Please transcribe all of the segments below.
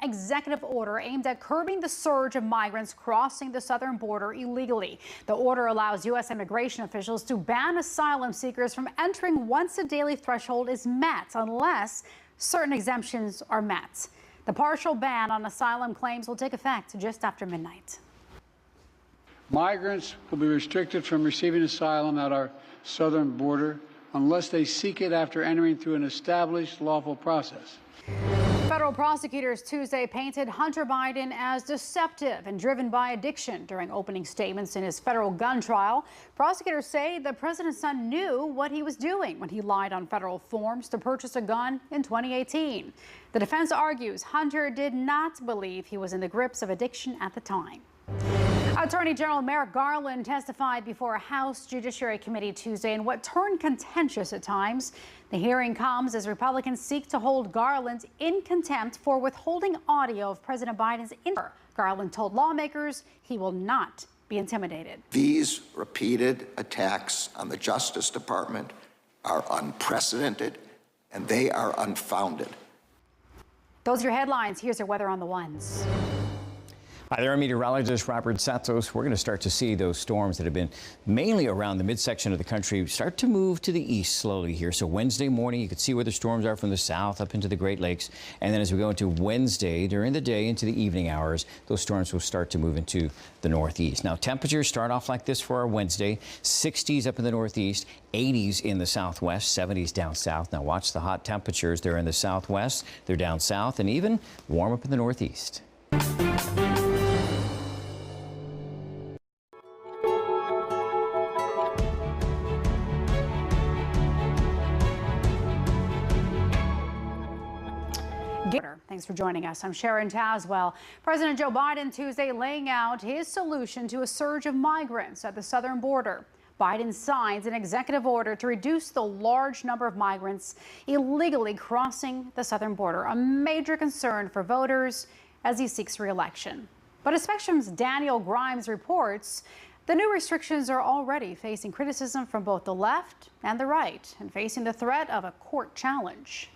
executive order aimed at curbing the surge of migrants crossing the southern border illegally. The order allows U.S. immigration officials to ban asylum seekers from entering once a daily threshold is met, unless certain exemptions are met. The partial ban on asylum claims will take effect just after midnight. Migrants will be restricted from receiving asylum at our southern border unless they seek it after entering through an established lawful process. Federal prosecutors Tuesday painted Hunter Biden as deceptive and driven by addiction during opening statements in his federal gun trial. Prosecutors say the president's son knew what he was doing when he lied on federal forms to purchase a gun in 2018. The defense argues Hunter did not believe he was in the grips of addiction at the time. Attorney General Merrick Garland testified before a House Judiciary Committee Tuesday in what turned contentious at times. The hearing comes as Republicans seek to hold Garland in contempt for withholding audio of President Biden's interview. Garland told lawmakers he will not be intimidated. These repeated attacks on the Justice Department are unprecedented and they are unfounded. Those are your headlines. Here's your weather on the ones. Hi there, I'm meteorologist Robert Satos. We're going to start to see those storms that have been mainly around the midsection of the country start to move to the east slowly here. So Wednesday morning, you can see where the storms are from the south up into the Great Lakes. And then as we go into Wednesday, during the day into the evening hours, those storms will start to move into the northeast. Now, temperatures start off like this for our Wednesday. 60s up in the northeast, 80s in the southwest, 70s down south. Now, watch the hot temperatures. They're in the southwest, they're down south, and even warm up in the northeast. Thanks for joining us. I'm Sharon Tazwell. President Joe Biden Tuesday laying out his solution to a surge of migrants at the southern border. Biden signs an executive order to reduce the large number of migrants illegally crossing the southern border, a major concern for voters as he seeks re-election. But as Spectrum's Daniel Grimes reports, the new restrictions are already facing criticism from both the left and the right and facing the threat of a court challenge.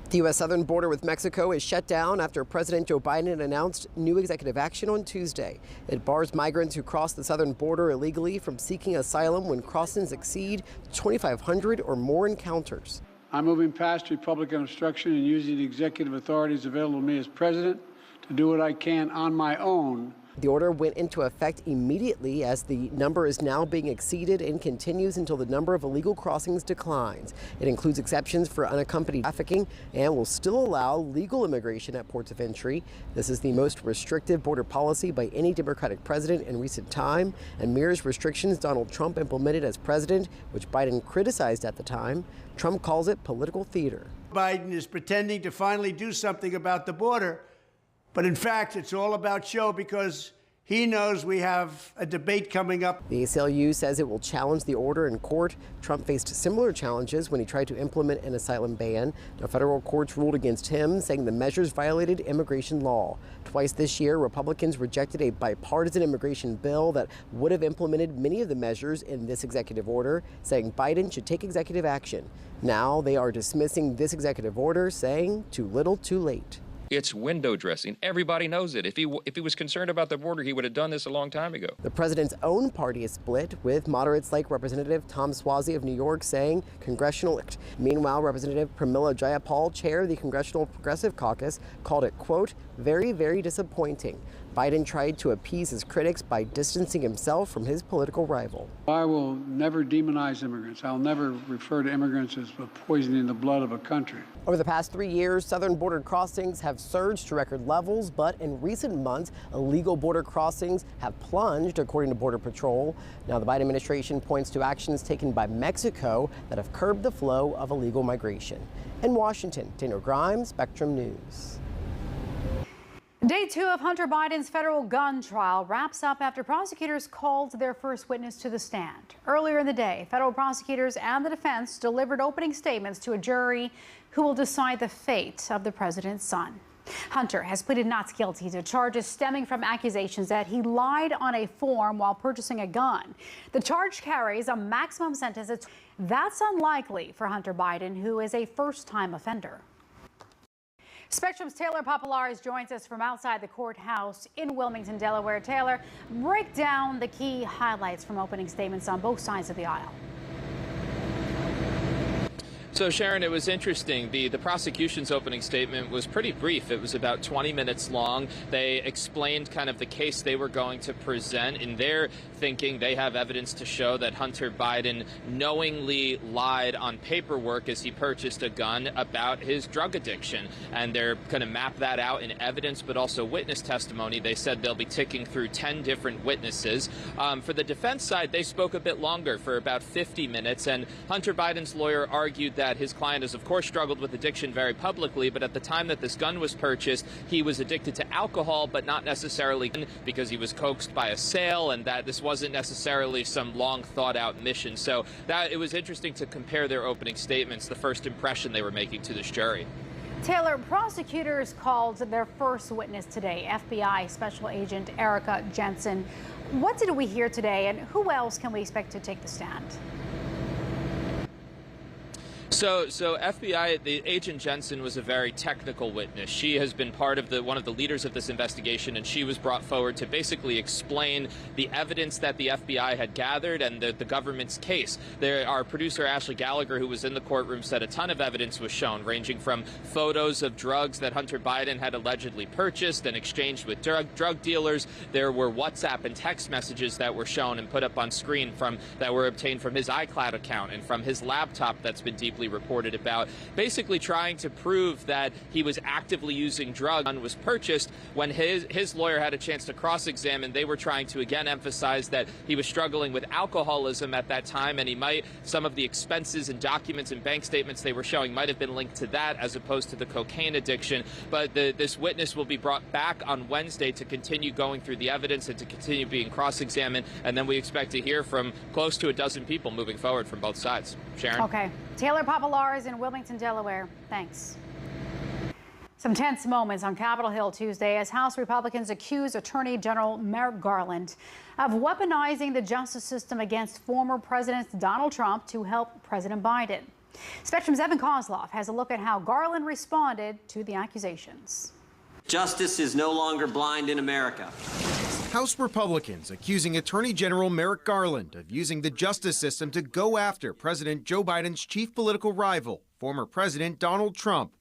The U.S. southern border with Mexico is shut down after President Joe Biden announced new executive action on Tuesday. It bars migrants who cross the southern border illegally from seeking asylum when crossings exceed 2,500 or more encounters. I'm moving past Republican obstruction and using the executive authorities available to me as president to do what I can on my own. The order went into effect immediately as the number is now being exceeded and continues until the number of illegal crossings declines. It includes exceptions for unaccompanied trafficking and will still allow legal immigration at ports of entry. This is the most restrictive border policy by any Democratic president in recent time and mirrors restrictions Donald Trump implemented as president, which Biden criticized at the time. Trump calls it political theater. Biden is pretending to finally do something about the border. But in fact, it's all about show because he knows we have a debate coming up. The ACLU says it will challenge the order in court. Trump faced similar challenges when he tried to implement an asylum ban. Now, federal courts ruled against him, saying the measures violated immigration law. Twice this year, Republicans rejected a bipartisan immigration bill that would have implemented many of the measures in this executive order, saying Biden should take executive action. Now they are dismissing this executive order, saying too little, too late. It's window dressing. Everybody knows it. If he was concerned about the border, he would have done this a long time ago. The president's own party is split, with moderates like Representative Tom Suozzi of New York saying congressional. Meanwhile, Representative Pramila Jayapal, chair of the Congressional Progressive Caucus, called it, quote, very, very disappointing. Biden tried to appease his critics by distancing himself from his political rival. I will never demonize immigrants. I'll never refer to immigrants as poisoning the blood of a country. Over the past 3 years, southern border crossings have surged to record levels, but in recent months, illegal border crossings have plunged, according to Border Patrol. Now, the Biden administration points to actions taken by Mexico that have curbed the flow of illegal migration. In Washington, Daniel Grimes, Spectrum News. Day 2 of Hunter Biden's federal gun trial wraps up after prosecutors called their first witness to the stand. Earlier in the day, federal prosecutors and the defense delivered opening statements to a jury who will decide the fate of the president's son. Hunter has pleaded not guilty to charges stemming from accusations that he lied on a form while purchasing a gun. The charge carries a maximum sentence. That's unlikely for Hunter Biden, who is a first-time offender. Spectrum's Taylor Populares joins us from outside the courthouse in Wilmington, Delaware. Taylor, break down the key highlights from opening statements on both sides of the aisle. So, Sharon, it was interesting. The prosecution's opening statement was pretty brief. It was about 20 minutes long. They explained kind of the case they were going to present. In their thinking, they have evidence to show that Hunter Biden knowingly lied on paperwork as he purchased a gun about his drug addiction. And they're going to map that out in evidence, but also witness testimony. They said they'll be ticking through 10 different witnesses. For the defense side, they spoke a bit longer, for about 50 minutes. And Hunter Biden's lawyer argued that his client has, of course, struggled with addiction very publicly, but at the time that this gun was purchased, he was addicted to alcohol, but not necessarily because he was coaxed by a sale, and that this wasn't necessarily some long thought-out mission. So that it was interesting to compare their opening statements, the first impression they were making to this jury. Taylor, prosecutors called their first witness today, FBI Special Agent Erica Jensen. What did we hear today, and who else can we expect to take the stand? So FBI, the Agent Jensen was a very technical witness. She has been part of one of the leaders of this investigation, and she was brought forward to basically explain the evidence that the FBI had gathered and the government's case. Our producer, Ashley Gallagher, who was in the courtroom, said a ton of evidence was shown, ranging from photos of drugs that Hunter Biden had allegedly purchased and exchanged with drug dealers. There were WhatsApp and text messages that were shown and put up on screen that were obtained from his iCloud account and from his laptop that's been deeply reported about, basically trying to prove that he was actively using drugs and was purchased. When his lawyer had a chance to cross-examine, they were trying to again emphasize that he was struggling with alcoholism at that time, and some of the expenses and documents and bank statements they were showing might have been linked to that as opposed to the cocaine addiction. But this witness will be brought back on Wednesday to continue going through the evidence and to continue being cross-examined, and then we expect to hear from close to a dozen people moving forward from both sides. Sharon? Okay. Taylor Populares in Wilmington, Delaware. Thanks. Some tense moments on Capitol Hill Tuesday as House Republicans accuse Attorney General Merrick Garland of weaponizing the justice system against former President Donald Trump to help President Biden. Spectrum's Evan Kozlov has a look at how Garland responded to the accusations. Justice is no longer blind in America. House Republicans accusing Attorney General Merrick Garland of using the justice system to go after President Joe Biden's chief political rival, former President Donald Trump.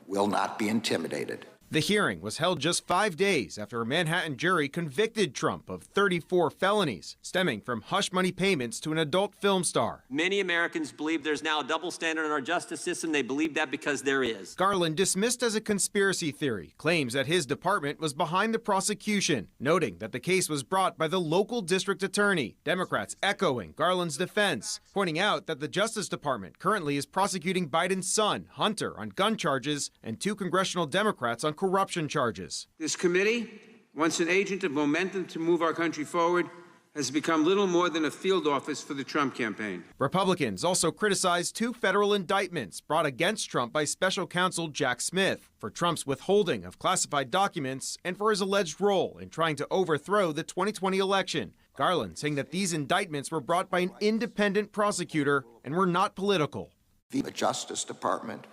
Will not be intimidated. The hearing was held just 5 days after a Manhattan jury convicted Trump of 34 felonies stemming from hush money payments to an adult film star. Many Americans believe there's now a double standard in our justice system. They believe that because there is. Garland, dismissed as a conspiracy theory, claims that his department was behind the prosecution, noting that the case was brought by the local district attorney. Democrats echoing Garland's defense, pointing out that the Justice Department currently is prosecuting Biden's son, Hunter, on gun charges and 2 congressional Democrats on corruption charges. This committee, once an agent of momentum to move our country forward, has become little more than a field office for the Trump campaign. Republicans also criticized 2 federal indictments brought against Trump by special counsel Jack Smith for Trump's withholding of classified documents and for his alleged role in trying to overthrow the 2020 election. Garland saying that these indictments were brought by an independent prosecutor and were not political. The Justice Department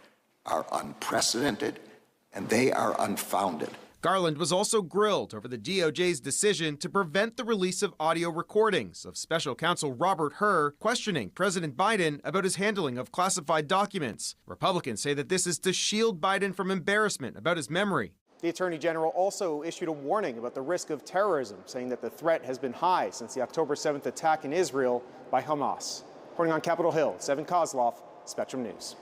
are unprecedented and they are unfounded. Garland was also grilled over the DOJ's decision to prevent the release of audio recordings of special counsel Robert Hur questioning President Biden about his handling of classified documents. Republicans say that this is to shield Biden from embarrassment about his memory. The Attorney General also issued a warning about the risk of terrorism, saying that the threat has been high since the October 7th attack in Israel by Hamas. Reporting on Capitol Hill, Evan Kozlov, Spectrum News.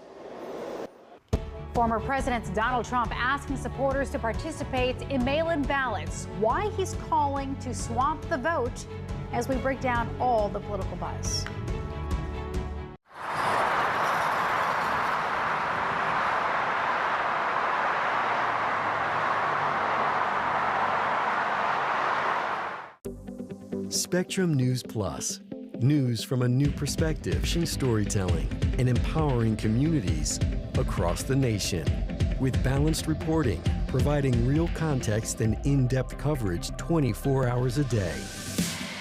Former President Donald Trump asking supporters to participate in mail-in ballots. Why he's calling to swamp the vote as we break down all the political buzz. Spectrum News Plus. News from a new perspective, storytelling, and empowering communities across the nation. With balanced reporting, providing real context and in-depth coverage 24 hours a day.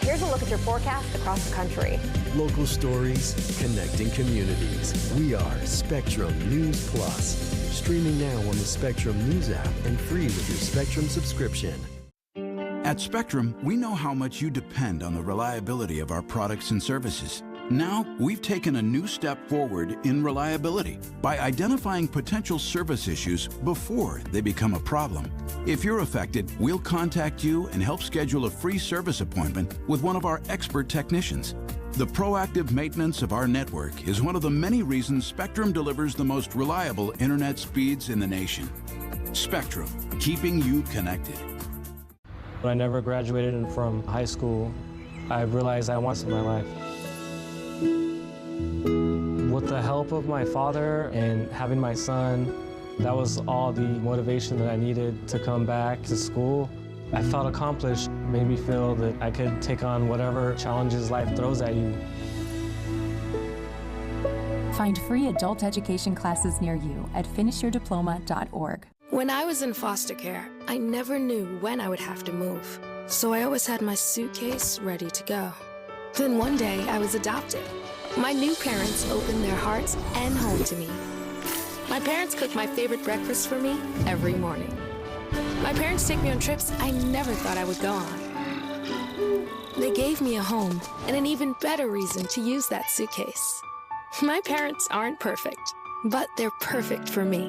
Here's a look at your forecast across the country. Local stories, connecting communities. We are Spectrum News Plus. Streaming now on the Spectrum News app and free with your Spectrum subscription. At Spectrum, we know how much you depend on the reliability of our products and services. Now, we've taken a new step forward in reliability by identifying potential service issues before they become a problem. If you're affected, we'll contact you and help schedule a free service appointment with one of our expert technicians. The proactive maintenance of our network is one of the many reasons Spectrum delivers the most reliable internet speeds in the nation. Spectrum, keeping you connected. When I never graduated from high school, I realized I wanted my life. With the help of my father and having my son, that was all the motivation that I needed to come back to school. I felt accomplished, made me feel that I could take on whatever challenges life throws at you. Find free adult education classes near you at finishyourdiploma.org. When I was in foster care, I never knew when I would have to move, so I always had my suitcase ready to go. Then one day, I was adopted. My new parents opened their hearts and home to me. My parents cook my favorite breakfast for me every morning. My parents take me on trips I never thought I would go on. They gave me a home and an even better reason to use that suitcase. My parents aren't perfect, but they're perfect for me.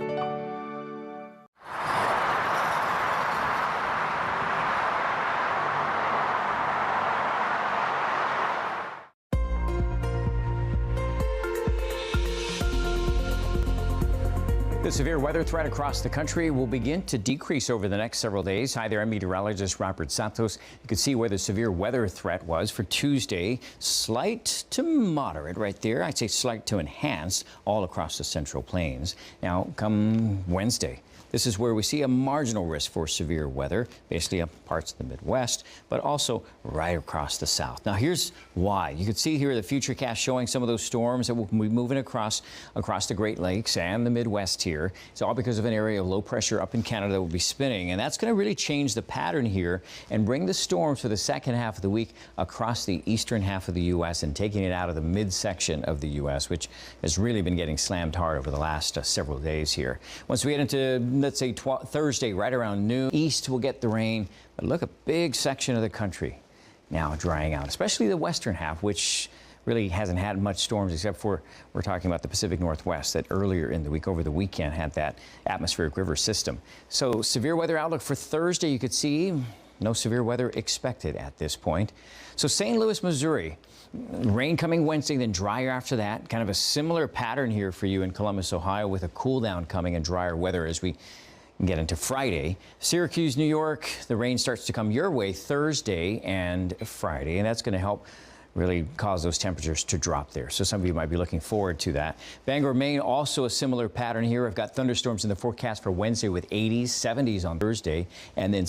The severe weather threat across the country will begin to decrease over the next several days. Hi there, I'm meteorologist Robert Santos. You can see where the severe weather threat was for Tuesday. Slight to moderate right there. I'd say slight to enhanced all across the Central Plains. Now, come Wednesday, this is where we see a marginal risk for severe weather, basically up parts of the Midwest, but also right across the South. Now, here's why. You can see here the Futurecast showing some of those storms that will be moving across the Great Lakes and the Midwest here. It's all because of an area of low pressure up in Canada that will be spinning, and that's going to really change the pattern here and bring the storms for the second half of the week across the eastern half of the U.S. and taking it out of the midsection of the U.S., which has really been getting slammed hard over the last several days here. Once we get into, let's say, Thursday, right around noon, east will get the rain, but look, a big section of the country now drying out, especially the western half, which really hasn't had much storms except for, we're talking about the Pacific Northwest that earlier in the week, over the weekend, had that atmospheric river system. So severe weather outlook for Thursday, you could see no severe weather expected at this point. So St. Louis, Missouri, rain coming Wednesday, then drier after that. Kind of a similar pattern here for you in Columbus, Ohio, with a cool down coming and drier weather as we get into Friday. Syracuse, New York, the rain starts to come your way Thursday and Friday, and that's going to help really cause those temperatures to drop there. So some of you might be looking forward to that. Bangor, Maine, also a similar pattern here. I've got thunderstorms in the forecast for Wednesday with 80s, 70s on Thursday, and then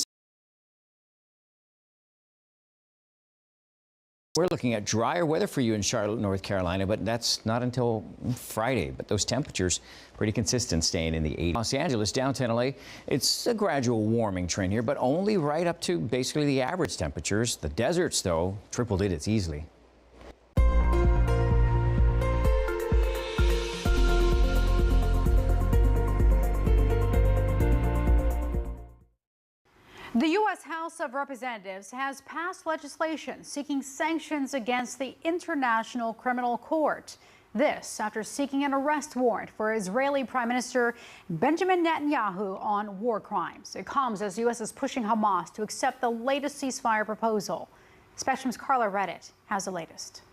we're looking at drier weather for you in Charlotte, North Carolina, but that's not until Friday. But those temperatures pretty consistent, staying in the 80s. Los Angeles, downtown LA, it's a gradual warming trend here, but only right up to basically the average temperatures. The deserts, though, triple digits easily. The U.S. House of Representatives has passed legislation seeking sanctions against the International Criminal Court. This after seeking an arrest warrant for Israeli Prime Minister Benjamin Netanyahu on war crimes. It comes as the U.S. is pushing Hamas to accept the latest ceasefire proposal. Spectrum's Carla Redditt has the latest.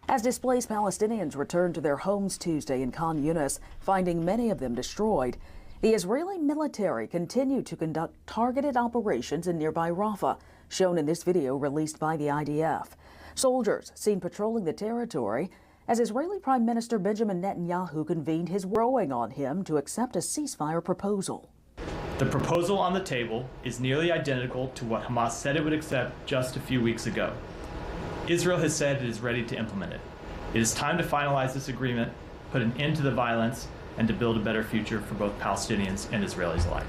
As displaced Palestinians returned to their homes Tuesday in Khan Yunis, finding many of them destroyed, the Israeli military continued to conduct targeted operations in nearby Rafah, shown in this video released by the IDF. Soldiers seen patrolling the territory as Israeli Prime Minister Benjamin Netanyahu convened his rowing on him to accept a ceasefire proposal. The proposal on the table is nearly identical to what Hamas said it would accept just a few weeks ago. Israel has said it is ready to implement it. It is time to finalize this agreement, put an end to the violence, and to build a better future for both Palestinians and Israelis alike.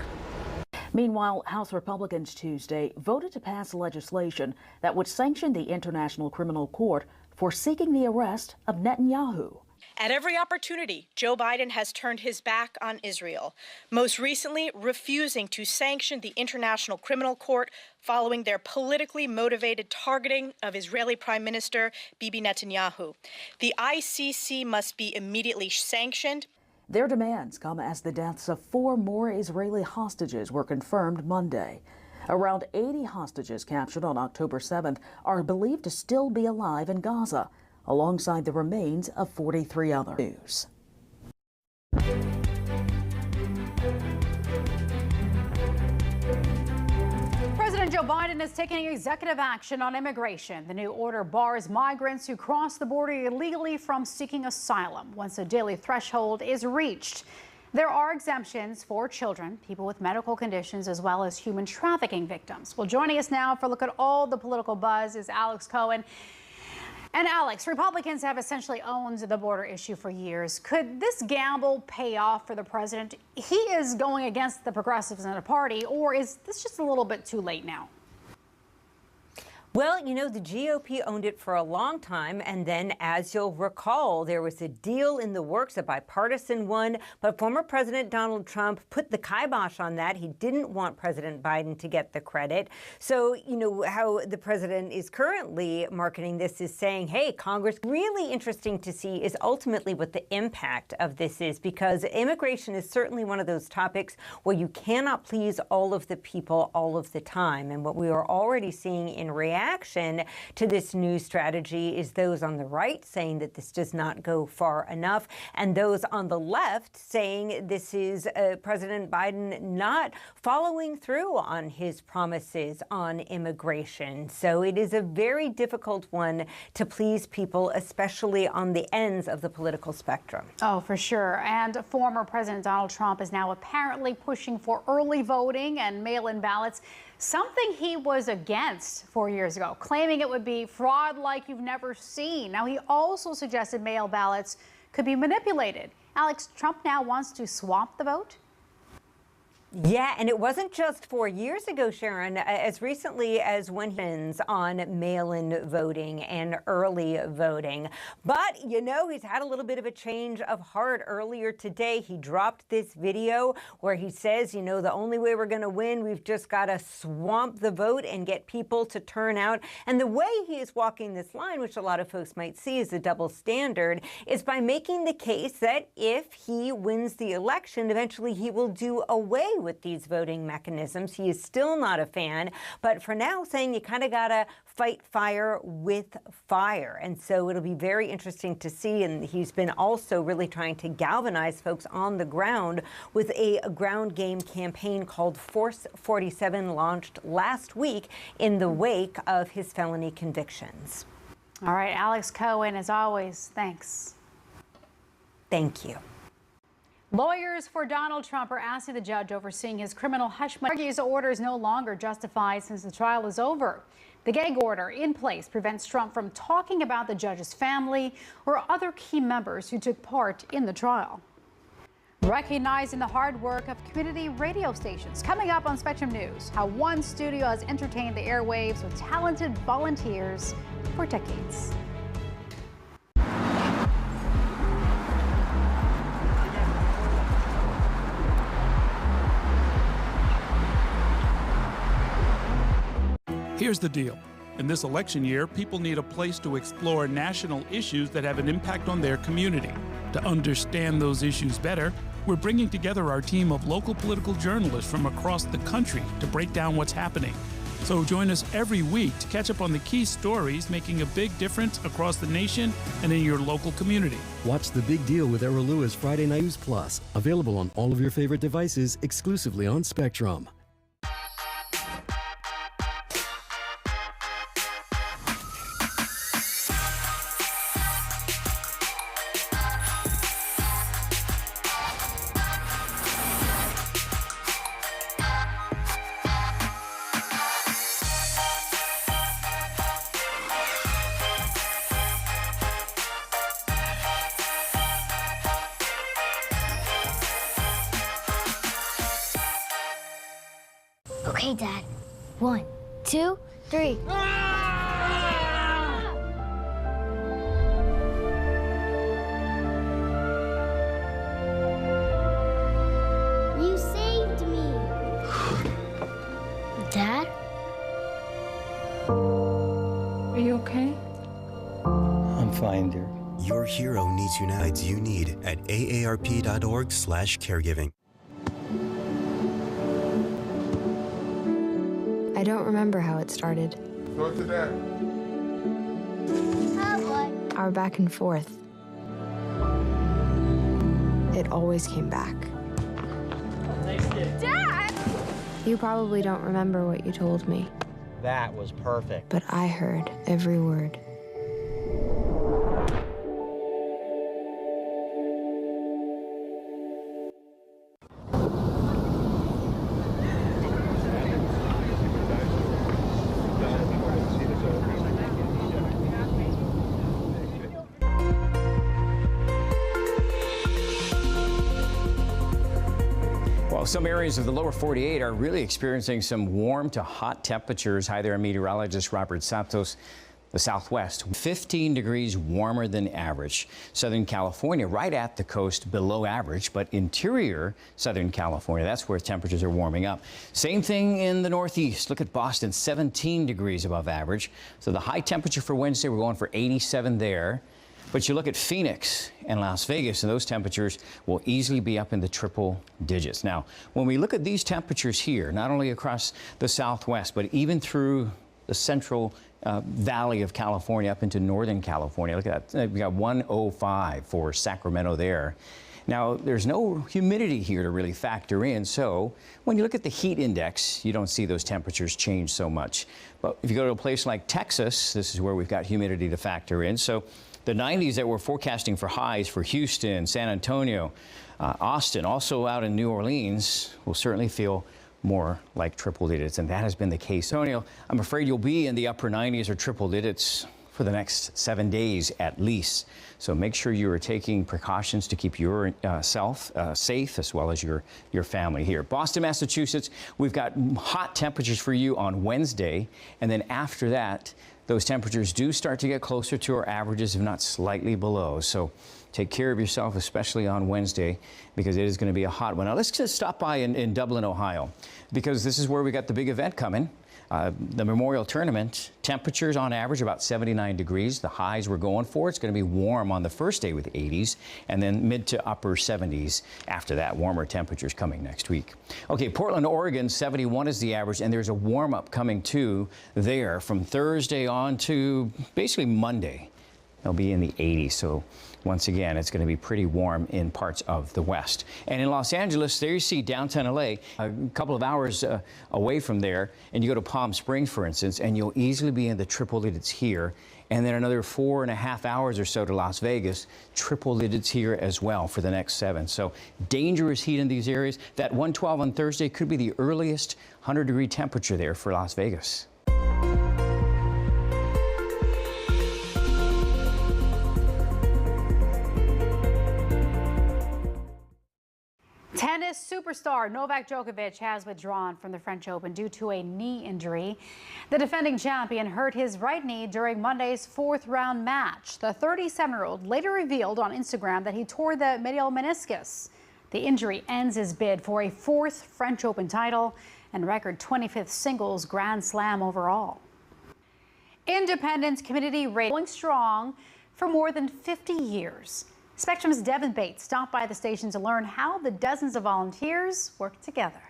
Meanwhile, House Republicans Tuesday voted to pass legislation that would sanction the International Criminal Court for seeking the arrest of Netanyahu. At every opportunity, Joe Biden has turned his back on Israel, most recently refusing to sanction the International Criminal Court following their politically motivated targeting of Israeli Prime Minister Bibi Netanyahu. The ICC must be immediately sanctioned. Their demands come as the deaths of 4 more Israeli hostages were confirmed Monday. Around 80 hostages captured on October 7th are believed to still be alive in Gaza, alongside the remains of 43 others. President Joe Biden is taking executive action on immigration. The new order bars migrants who cross the border illegally from seeking asylum once a daily threshold is reached. There are exemptions for children, people with medical conditions, as well as human trafficking victims. Well, joining us now for a look at all the political buzz is Alex Cohen. And Alex, Republicans have essentially owned the border issue for years. Could this gamble pay off for the president? He is going against the progressives in the party, or is this just a little bit too late now? Well, you know, the GOP owned it for a long time, and then, as you'll recall, there was a deal in the works, a bipartisan one, but former President Donald Trump put the kibosh on that. He didn't want President Biden to get the credit. So, you know, how the president is currently marketing this is saying, hey, Congress, really interesting to see is ultimately what the impact of this is, because immigration is certainly one of those topics where you cannot please all of the people all of the time. And what we are already seeing in reaction to this new strategy is those on the right saying that this does not go far enough, and those on the left saying this is President Biden not following through on his promises on immigration. So it is a very difficult one to please people, especially on the ends of the political spectrum. Oh, for sure. And former President Donald Trump is now apparently pushing for early voting and mail-in ballots, something he was against 4 years ago, claiming it would be fraud like you've never seen. Now, he also suggested mail ballots could be manipulated. Alex, Trump now wants to swap the vote? Yeah, and it wasn't just 4 years ago, Sharon, as recently as when he's on mail-in voting and early voting. But, you know, he's had a little bit of a change of heart. Earlier today, he dropped this video where he says, you know, the only way we're going to win, we've just got to swamp the vote and get people to turn out. And the way he is walking this line, which a lot of folks might see as a double standard, is by making the case that if he wins the election, eventually he will do away with these voting mechanisms. He is still not a fan, but for now saying you kind of got to fight fire with fire. And so it'll be very interesting to see. And he's been also really trying to galvanize folks on the ground with a ground game campaign called Force 47, launched last week in the wake of his felony convictions. All right, Alex Cohen, as always, thanks. Thank you. Lawyers for Donald Trump are asking the judge overseeing his criminal hush money. Argues the order is no longer justified since the trial is over. The gag order in place prevents Trump from talking about the judge's family or other key members who took part in the trial. Recognizing the hard work of community radio stations. Coming up on Spectrum News, how one studio has entertained the airwaves with talented volunteers for decades. Here's the deal. In this election year, people need a place to explore national issues that have an impact on their community. To understand those issues better, we're bringing together our team of local political journalists from across the country to break down what's happening. So join us every week to catch up on the key stories making a big difference across the nation and in your local community. Watch The Big Deal with Errol Lewis Friday Night News Plus, available on all of your favorite devices exclusively on Spectrum. Okay, Dad. 1, 2, 3. You saved me. Dad? Are you okay? I'm fine, dear. Your hero needs you now. You need at aarp.org/caregiving. I don't remember how it started. Go to that. Our back and forth. It always came back. Dad! You probably don't remember what you told me, That was perfect. but I heard every word. Well, some areas of the lower 48 are really experiencing some warm to hot temperatures. Hi there, meteorologist Robert Santos. The Southwest, 15 degrees warmer than average. Southern California, right at the coast, below average, but interior Southern California, that's where temperatures are warming up. Same thing in the Northeast. Look at Boston, 17 degrees above average. So the high temperature for Wednesday, we're going for 87 there. But you look at Phoenix and Las Vegas, and those temperatures will easily be up in the triple digits. Now, when we look at these temperatures here, not only across the Southwest, but even through the central valley of California up into Northern California, look at that. We got 105 for Sacramento there. Now, there's no humidity here to really factor in, so when you look at the heat index, you don't see those temperatures change so much. But if you go to a place like Texas, this is where we've got humidity to factor in. So the 90s that we're forecasting for highs for Houston, San Antonio, Austin, also out in New Orleans, will certainly feel more like triple digits, and that has been the case. Antonio, I'm afraid you'll be in the upper 90s or triple digits for the next 7 days at least. So make sure you are taking precautions to keep yourself safe as well as your family here. Boston, Massachusetts, we've got hot temperatures for you on Wednesday, and then after that, those temperatures do start to get closer to our averages, if not slightly below. So take care of yourself, especially on Wednesday, because it is going to be a hot one. Now, let's just stop by in Dublin, Ohio, because this is where we got the big event coming. The Memorial Tournament, temperatures on average about 79 degrees. The highs we're going for, it's going to be warm on the first day with 80s, and then mid to upper 70s after that. Warmer temperatures coming next week. Okay, Portland, Oregon, 71 is the average, and there's a warm-up coming too there from Thursday on to basically Monday. They'll be in the 80s, so once again, it's going to be pretty warm in parts of the West. And in Los Angeles, there you see downtown LA, a couple of hours away from there, and you go to Palm Springs, for instance, and you'll easily be in the triple digits here. And then another 4.5 hours or so to Las Vegas, triple digits here as well for the next 7. So dangerous heat in these areas. That 112 on Thursday could be the earliest 100-degree temperature there for Las Vegas. Tennis superstar Novak Djokovic has withdrawn from the French Open due to a knee injury. The defending champion hurt his right knee during Monday's 4th-round match. The 37-year-old later revealed on Instagram that he tore the medial meniscus. The injury ends his bid for a 4th French Open title and record 25th singles Grand Slam overall. Independence community rating going strong for more than 50 years. Spectrum's Devin Bates stopped by the station to learn how the dozens of volunteers work together.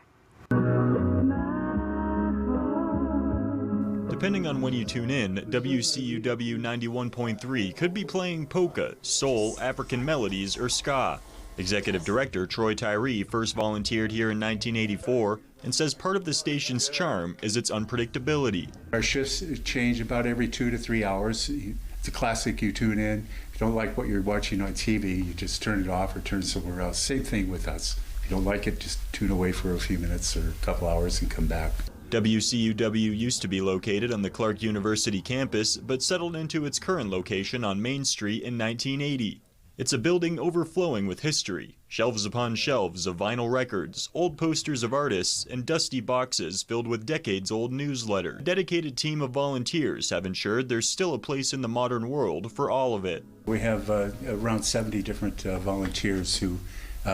Depending on when you tune in, WCUW 91.3 could be playing polka, soul, African melodies, or ska. Executive Director Troy Tyree first volunteered here in 1984 and says part of the station's charm is its unpredictability. Our shifts change about every 2 to 3 hours. It's a classic, you tune in. If you don't like what you're watching on TV, you just turn it off or turn somewhere else. Same thing with us. If you don't like it, just tune away for a few minutes or a couple hours and come back. WCUW used to be located on the Clark University campus, but settled into its current location on Main Street in 1980. It's a building overflowing with history, shelves upon shelves of vinyl records, old posters of artists, and dusty boxes filled with decades-old newsletter. A dedicated team of volunteers have ensured there's still a place in the modern world for all of it. We have around 70 different volunteers who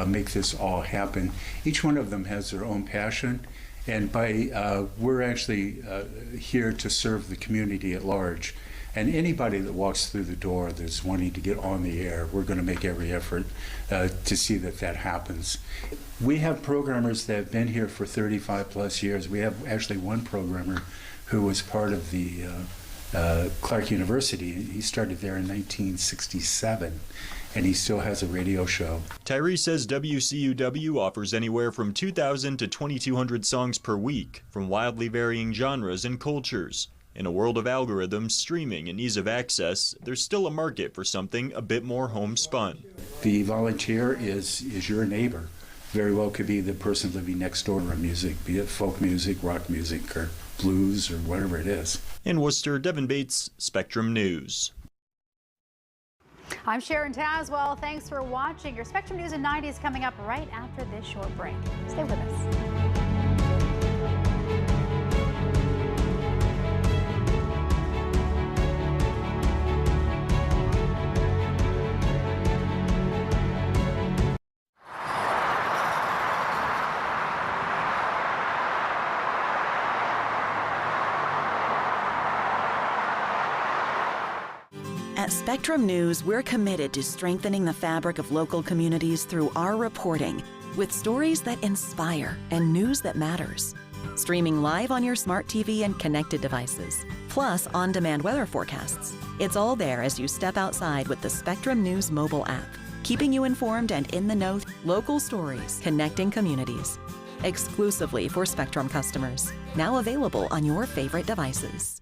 make this all happen. Each one of them has their own passion, and we're actually here to serve the community at large. And anybody that walks through the door that's wanting to get on the air, we're going to make every effort to see that that happens. We have programmers that have been here for 35 plus years. We have actually one programmer who was part of the Clark University. He started there in 1967, and he still has a radio show. Tyree says WCUW offers anywhere from 2,000 to 2,200 songs per week from wildly varying genres and cultures. In a world of algorithms, streaming, and ease of access, there's still a market for something a bit more homespun. The volunteer is your neighbor. Very well could be the person living next door to music, be it folk music, rock music, or blues, or whatever it is. In Worcester, Devin Bates, Spectrum News. I'm Sharon Tazwell. Thanks for watching. Your Spectrum News in 90 is coming up right after this short break. Stay with us. At Spectrum News, we're committed to strengthening the fabric of local communities through our reporting, with stories that inspire and news that matters. Streaming live on your smart TV and connected devices, plus on-demand weather forecasts. It's all there as you step outside with the Spectrum News mobile app, keeping you informed and in the know. Local stories, connecting communities. Exclusively for Spectrum customers. Now available on your favorite devices.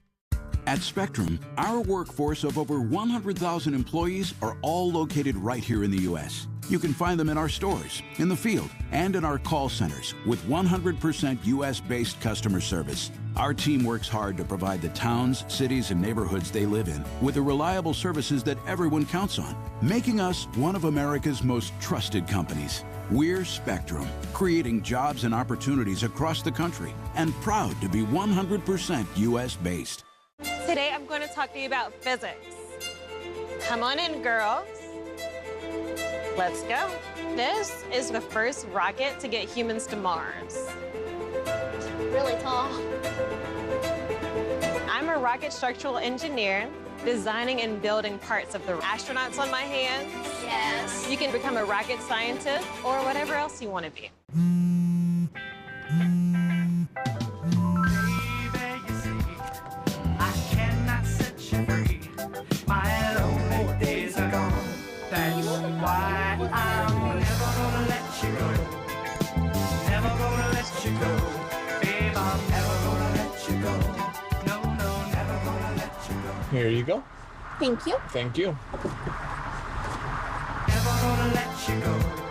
At Spectrum, our workforce of over 100,000 employees are all located right here in the U.S. You can find them in our stores, in the field, and in our call centers with 100% U.S.-based customer service. Our team works hard to provide the towns, cities, and neighborhoods they live in with the reliable services that everyone counts on, making us one of America's most trusted companies. We're Spectrum, creating jobs and opportunities across the country, and proud to be 100% U.S.-based. Today I'm going to talk to you about physics. Come on in, girls. Let's go. This is the first rocket to get humans to Mars. Really tall. I'm a rocket structural engineer, designing and building parts of the astronauts on my hands. Yes. You can become a rocket scientist or whatever else you want to be. Here you go. Thank you. Thank you. Never gonna let you go.